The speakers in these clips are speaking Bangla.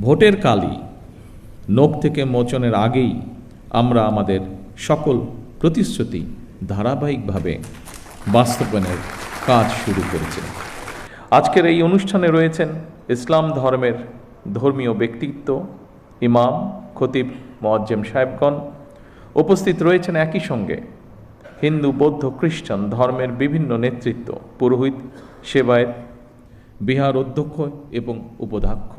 ভোটের কালই নখ থেকে মোচনের আগেই আমরা আমাদের সকল প্রতিশ্রুতি ধারাবাহিকভাবে বাস্তবায়নের কাজ শুরু করেছি। আজকের এই অনুষ্ঠানে রয়েছেন ইসলাম ধর্মের ধর্মীয় ব্যক্তিত্ব, ইমাম, খতিব, মুয়াজ্জিম সাহেবগণ। উপস্থিত রয়েছেন একই সঙ্গে হিন্দু, বৌদ্ধ, খ্রিস্টান ধর্মের বিভিন্ন নেতৃত্ব, পুরোহিত, সেবায়েত, বিহার অধ্যক্ষ এবং উপাধ্যক্ষ।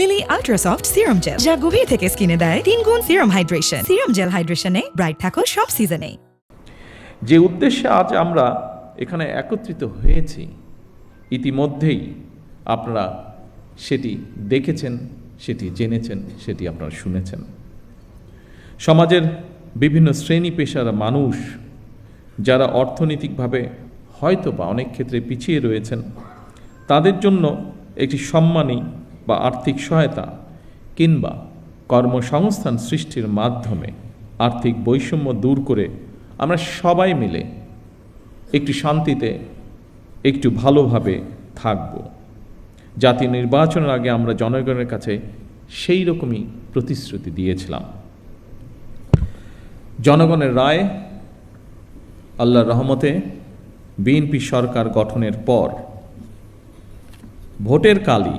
লিলি আল্ট্রাসফট সিরাম জেল, যা গভীর থেকে স্কিনে দেয় 3 গুণ সিরাম হাইড্রেশন। সিরাম জেল হাইড্রেশনে ব্রাইট থাকো সব সিজনে। যে উদ্দেশ্যে আজ আমরা এখানে একত্রিত হয়েছি, ইতিমধ্যেই আপনারা সেটি দেখেছেন, সেটি জেনেছেন, সেটি আপনারা শুনেছেন। সমাজের বিভিন্ন শ্রেণী পেশার মানুষ যারা অর্থনৈতিকভাবে হয়তো বা অনেক ক্ষেত্রে পিছিয়ে রয়েছেন, তাদের জন্য একটি সম্মানী বা আর্থিক সহায়তা কিংবা কর্মসংস্থান সৃষ্টির মাধ্যমে আর্থিক বৈষম্য দূর করে আমরা সবাই মিলে একটু শান্তিতে, একটু ভালোভাবে থাকব। জাতীয় নির্বাচনের আগে আমরা জনগণের কাছে সেই রকমই প্রতিশ্রুতি দিয়েছিলাম। জনগণের রায়, আল্লাহর রহমতে বিএনপি সরকার গঠনের পর ভোটের কালই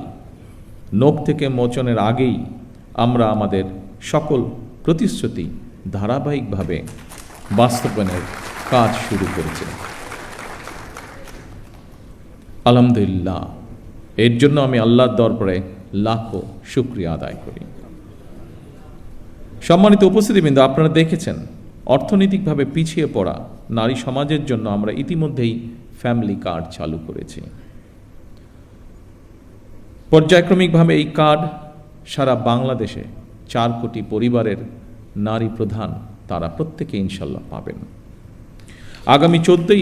নখ থেকে মোচনের আগেই আমরা আমাদের সকল প্রতিশ্রুতি ধারাবাহিকভাবে বাস্তবায়নের কাজ শুরু করেছি। আলহামদুলিল্লাহ, এর জন্য আমি আল্লাহর দরবারে লাখো শুকরিয়া আদায় করি। সম্মানিত উপস্থিতিবৃন্দ, আপনারা দেখেছেন অর্থনৈতিকভাবে পিছিয়ে পড়া নারী সমাজের জন্য আমরা ইতিমধ্যেই ফ্যামিলি কার্ড চালু করেছি। পর্যায়ক্রমিকভাবে এই কার্ড সারা বাংলাদেশে 4 কোটি পরিবারের নারী প্রধান তারা প্রত্যেকে ইনশাল্লাহ পাবেন। আগামী 14ই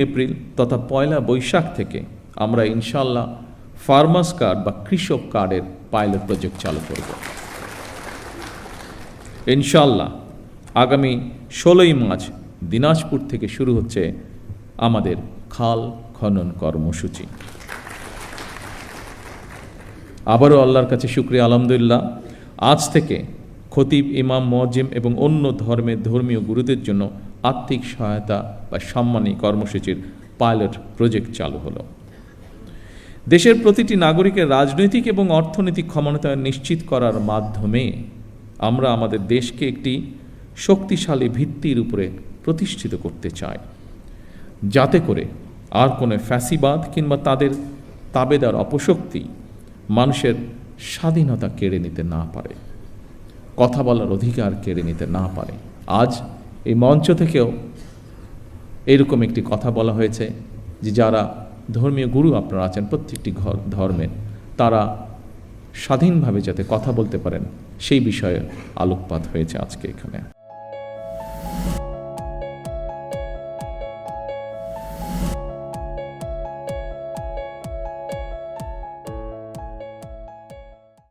এপ্রিল তথা 1 বৈশাখ থেকে আমরা ইনশাল্লাহ ফার্মার্স কার্ড বা কৃষক কার্ডের পাইলট প্রজেক্ট চালু করব। ইনশাল্লাহ আগামী 16ই মার্চ দিনাজপুর থেকে শুরু হচ্ছে আমাদের খাল খনন কর্মসূচি। আবারও আল্লাহর কাছে শুকরিয়া, আলহামদুলিল্লাহ, আজ থেকে খতিব, ইমাম, মুয়াজ্জিম এবং অন্য ধর্মের ধর্মীয় গুরুদের জন্য আর্থিক সহায়তা বা সম্মানী কর্মসূচির পাইলট প্রজেক্ট চালু হলো। দেশের প্রতিটি নাগরিকের রাজনৈতিক এবং অর্থনৈতিক ক্ষমতায়ন নিশ্চিত করার মাধ্যমে আমরা আমাদের দেশকে একটি শক্তিশালী ভিত্তির উপরে প্রতিষ্ঠিত করতে চাই, যাতে করে আর কোনো ফ্যাসিবাদ কিংবা তাদের তাবেদার অপশক্তি মানুষের স্বাধীনতা কেড়ে নিতে না পারে, কথা বলার অধিকার কেড়ে নিতে না পারে। আজ এই মঞ্চ থেকেও এরকম একটি কথা বলা হয়েছে যে যারা ধর্মীয় গুরু আপনারা আছেন প্রত্যেকটি ধর্মের, তারা স্বাধীনভাবে যাতে কথা বলতে পারেন সেই বিষয়ে আলোকপাত হয়েছে আজকে এখানে।